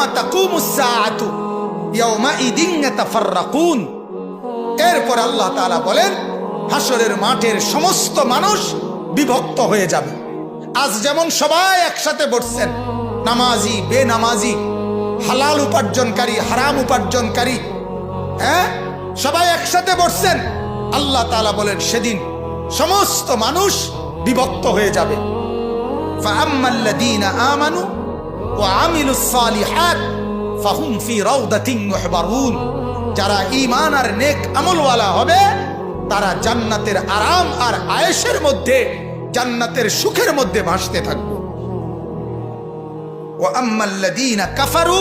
ইয়াওমা তাকুমুস সাআতু ইয়াওমাইদিন ইয়াতাফাররাকুন। এরপর আল্লাহ তাআলা বলেন হাসরের মাঠের সমস্ত মানুষ বিভক্ত হয়ে যাবে। আজ যেমন সবাই একসাথে বসছেন, নামাজি বেনামাজি, হালাল উপার্জনকারী হারাম উপার্জনকারী, সবাই একসাথে বসছেন। আল্লাহ তাআলা বলেন সেদিন সমস্ত মানুষ বিভক্ত হয়ে যাবে। ফাআম্মাল্লাযীনা আমানু ওয়া আমিলুস সালিহাত ফাহুম ফি রাউদাতিন ইউহবারুন। যারা ঈমান আর নেক আমলওয়ালা হবে তারা জান্নাতের আরাম আর আয়েশের মধ্যে, জান্নাতের সুখের মধ্যে ভাসতে থাকবে। ওয়া আম্মাল্লাযীনা কাফারু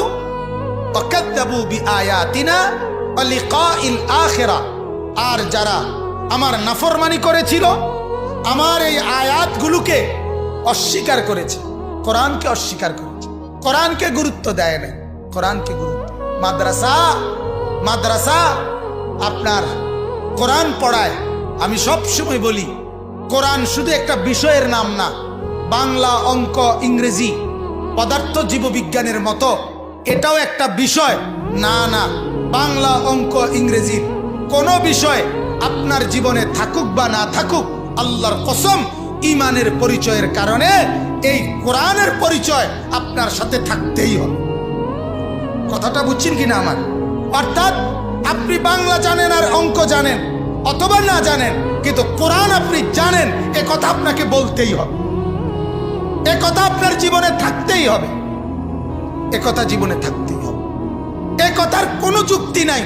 ওয়া কাযযাবু বিআয়াতিনা ওয়া লিকাইল আখিরা। আর যারা আমার নাফরমানি করেছিল, আমার এই আয়াতগুলোকে অস্বীকার করেছে, কোরআনকে অস্বীকার করেছে, কোরআনকে গুরুত্ব দেয় না, কোরআনকে গুরুত্ব। মাদ্রাসা আপনার কোরআন পড়ায়। আমি সব সময় বলি কোরআন শুধু একটা বিষয়ের নাম না, বাংলা অঙ্ক ইংরেজি পদার্থ জীববিজ্ঞানের মতো এটাও একটা বিষয় না। না, বাংলা অঙ্ক ইংরেজির কোনো বিষয় আপনার জীবনে থাকুক বা না থাকুক, আল্লাহর কসম ঈমানের পরিচয়ের কারণে এই কোরআনের পরিচয় আপনার সাথে থাকতেই হবে। কথাটা বুঝছেন কিনা আমার? অর্থাৎ আপনি বাংলা জানেন আর অঙ্ক জানেন অথবা না জানেন, কিন্তু কোরআন আপনি জানেন, এ কথা আপনাকে বলতেই হবে, এ কথা আপনার জীবনে থাকতেই হবে, এ কথা জীবনে থাকতেই হবে। এ কথার কোনো যুক্তি নাই।